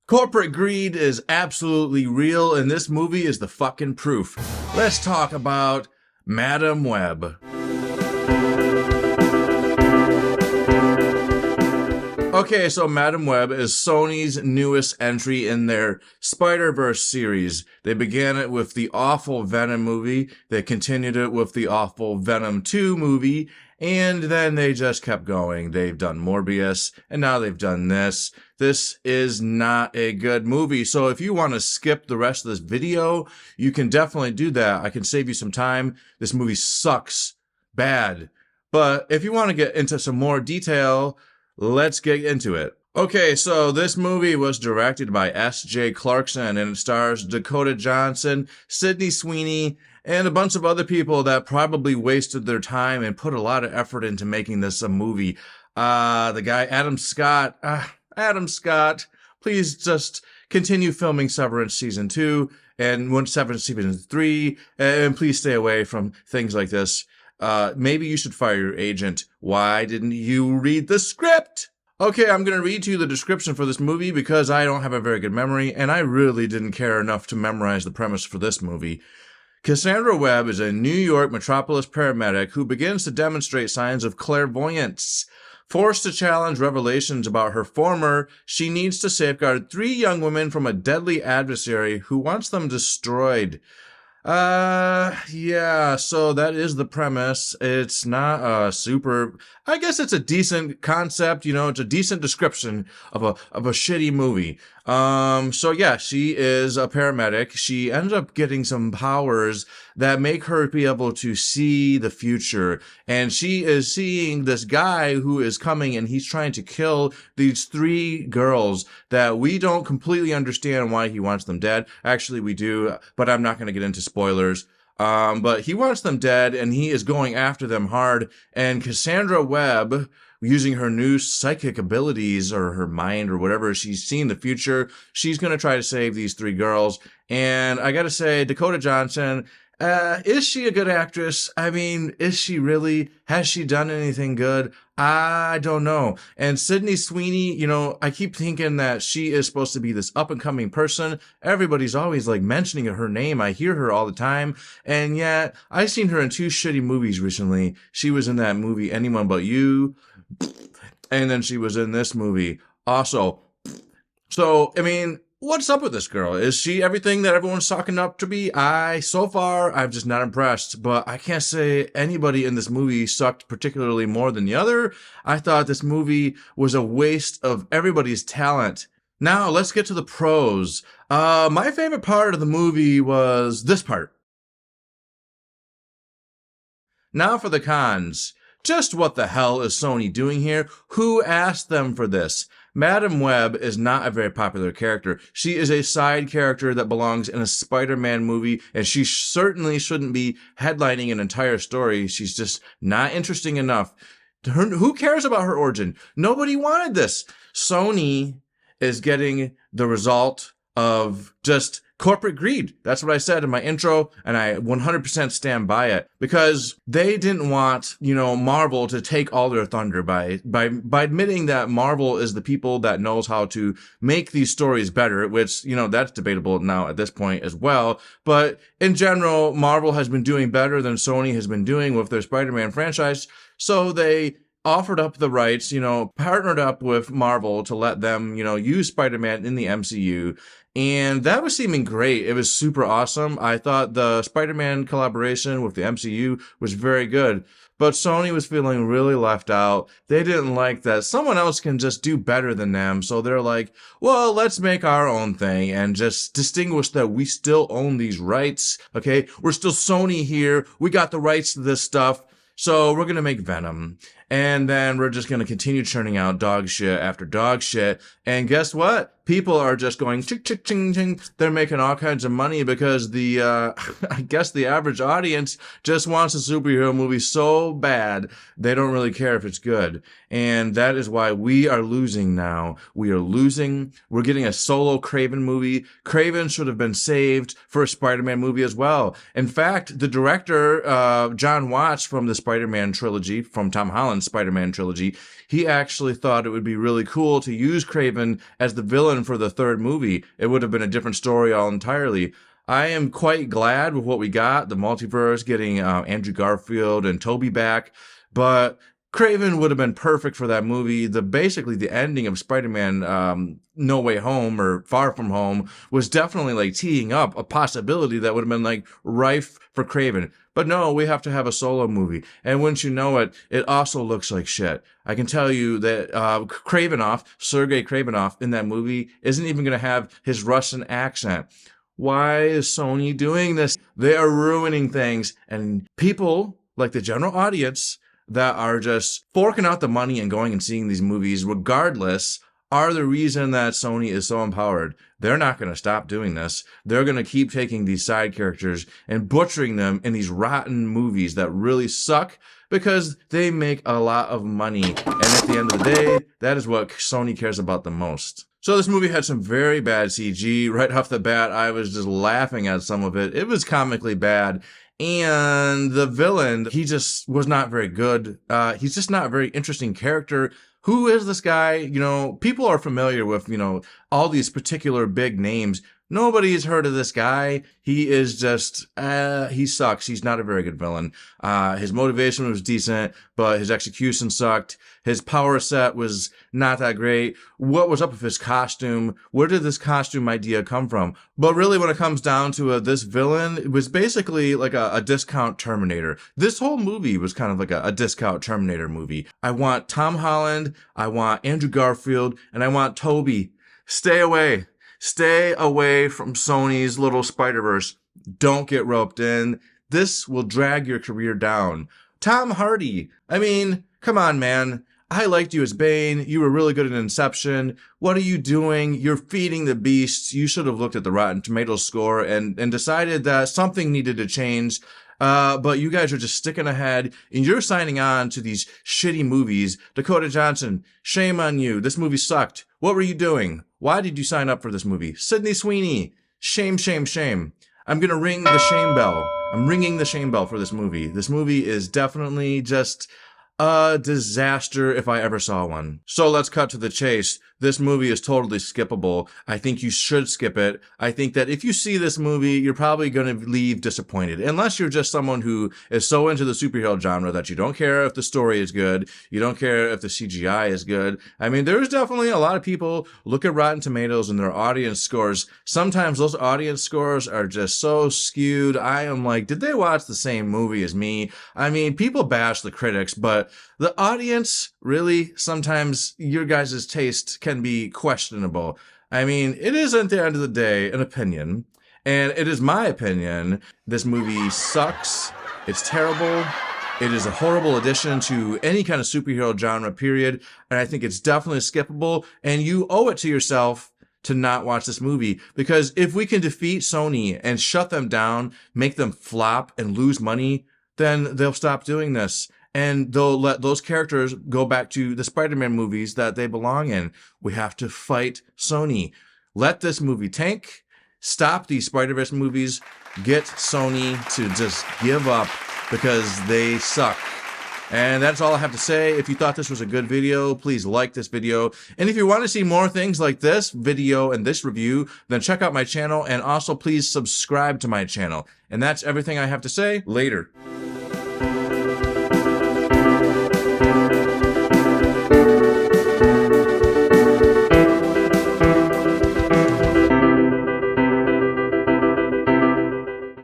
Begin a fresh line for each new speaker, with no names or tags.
Corporate greed is absolutely real, and this movie is the fucking proof. Let's talk about Madam Web. Okay, so Madam Web is Sony's newest entry in their Spider-Verse series. They began it with the awful Venom movie, they continued it with the awful Venom 2 movie, and then they just kept going. They've done Morbius, and now they've done this. This is not a good movie, so if you want to skip the rest of this video, you can definitely do that. I can save you some time. This movie sucks bad. But if you want to get into some more detail, let's get into it. Okay, so this movie was directed by S.J. Clarkson, and it stars Dakota Johnson, Sydney Sweeney, and a bunch of other people that probably wasted their time and put a lot of effort into making this a movie. The guy, Adam Scott, please just continue filming Severance Season 2 and Severance Season 3, and please stay away from things like this. Maybe you should fire your agent. Why didn't you read the script? Okay, I'm going to read to you the description for this movie because I don't have a very good memory, and I really didn't care enough to memorize the premise for this movie. Cassandra Webb is a New York metropolis paramedic who begins to demonstrate signs of clairvoyance. Forced to challenge revelations about her former, she needs to safeguard 3 young women from a deadly adversary who wants them destroyed. Yeah, so that is the premise. It's not I guess it's a decent concept, it's a decent description of a shitty movie. So yeah, she is a paramedic. She ends up getting some powers that make her be able to see the future. And she is seeing this guy who is coming, and he's trying to kill these 3 girls that we don't completely understand why he wants them dead. Actually, we do, but I'm not going to get into spoilers. But he wants them dead, and he is going after them hard. And Cassandra Webb, using her new psychic abilities or her mind or whatever, she's seen the future. She's going to try to save these 3 girls. And I got to say, Dakota Johnson, is she a good actress? I mean, is she really? Has she done anything good? I don't know. And Sydney Sweeney, I keep thinking that she is supposed to be this up-and-coming person. Everybody's always mentioning her name. I hear her all the time. And yet, I've seen her in 2 shitty movies recently. She was in that movie, Anyone But You. And then she was in this movie also. So, I mean, what's up with this girl? Is she everything that everyone's talking up to be? So far, I'm just not impressed, but I can't say anybody in this movie sucked particularly more than the other. I thought this movie was a waste of everybody's talent. Now, let's get to the pros. My favorite part of the movie was this part. Now for the cons. Just what the hell is Sony doing here? Who asked them for this? Madam Web is not a very popular character. She is a side character that belongs in a Spider-Man movie, and she certainly shouldn't be headlining an entire story. She's just not interesting enough. Who cares about her origin? Nobody wanted this. Sony is getting the result of just corporate greed. That's what I said in my intro, and I 100% stand by it, because they didn't want, Marvel to take all their thunder by admitting that Marvel is the people that knows how to make these stories better, which, that's debatable now at this point as well. But in general, Marvel has been doing better than Sony has been doing with their Spider-Man franchise. So they offered up the rights, partnered up with Marvel to let them, use Spider-Man in the MCU. And that was seeming great. It was super awesome. I thought the Spider-Man collaboration with the MCU was very good. But Sony was feeling really left out. They didn't like that someone else can just do better than them. So they're like, well, let's make our own thing and just distinguish that we still own these rights. Okay, we're still Sony here. We got the rights to this stuff. So we're going to make Venom. And then we're just going to continue churning out dog shit after dog shit. And guess what? People are just going chick, chick, ching, ching. They're making all kinds of money because I guess the average audience just wants a superhero movie so bad, they don't really care if it's good. And that is why we are losing now. We are losing. We're getting a solo Kraven movie. Kraven should have been saved for a Spider-Man movie as well. In fact, the director, John Watts from the Spider-Man trilogy from Tom Holland, one Spider-Man trilogy. He actually thought it would be really cool to use Kraven as the villain for the third movie. It would have been a different story all entirely. I am quite glad with what we got, the multiverse, getting Andrew Garfield and Tobey back, but Kraven would have been perfect for that movie. Basically the ending of Spider-Man No Way Home or Far From Home was definitely like teeing up a possibility that would have been like rife for Kraven. But no, we have to have a solo movie. And once you know it, it also looks like shit. I can tell you that Sergei Kravinoff in that movie isn't even going to have his Russian accent. Why is Sony doing this? They are ruining things. And people like the general audience that are just forking out the money and going and seeing these movies regardless are the reason that Sony is so empowered. They're not going to stop doing this. They're going to keep taking these side characters and butchering them in these rotten movies that really suck because they make a lot of money. And at the end of the day, that is what Sony cares about the most. So this movie had some very bad CG. Right off the bat, I was just laughing at some of it. It was comically bad. And the villain, he just was not very good. He's just not a very interesting character. Who is this guy? You know, people are familiar with, you know, all these particular big names. Nobody's heard of this guy. He is just, he sucks. He's not a very good villain. His motivation was decent, but his execution sucked. His power set was not that great. What was up with his costume? Where did this costume idea come from? But really, when it comes down to this villain, it was basically like a discount Terminator. This whole movie was kind of like a discount Terminator movie. I want Tom Holland, I want Andrew Garfield, and I want Tobey. Stay away. Stay away from Sony's little spiderverse. Don't get roped in. This will drag your career down. Tom Hardy. I mean, come on, man. I liked you as Bane. You were really good at Inception. What are you doing? You're feeding the beast. You should have looked at the Rotten Tomatoes score and decided that something needed to change. But you guys are just sticking ahead and you're signing on to these shitty movies. Dakota Johnson, shame on you. This movie sucked. What were you doing? Why did you sign up for this movie? Sydney Sweeney, shame, shame, shame. I'm going to ring the shame bell. I'm ringing the shame bell for this movie. This movie is definitely just a disaster if I ever saw one. So let's cut to the chase. This movie is totally skippable. I think you should skip it. I think that if you see this movie, you're probably going to leave disappointed. Unless you're just someone who is so into the superhero genre that you don't care if the story is good. You don't care if the CGI is good. I mean, there's definitely a lot of people look at Rotten Tomatoes and their audience scores. Sometimes those audience scores are just so skewed. I am like, did they watch the same movie as me? I mean, people bash the critics, but the audience, really, sometimes your guys' taste can be questionable. I mean, it is at the end of the day an opinion, and it is my opinion. This movie sucks. It's terrible. It is a horrible addition to any kind of superhero genre, period. And I think it's definitely skippable, and you owe it to yourself to not watch this movie, because if we can defeat Sony and shut them down, make them flop and lose money, then they'll stop doing this. And they'll let those characters go back to the Spider-Man movies that they belong in. We have to fight Sony. Let this movie tank. Stop these Spider-Verse movies. Get Sony to just give up because they suck. And that's all I have to say. If you thought this was a good video, please like this video. And if you want to see more things like this video and this review, then check out my channel. And also please subscribe to my channel. And that's everything I have to say. Later.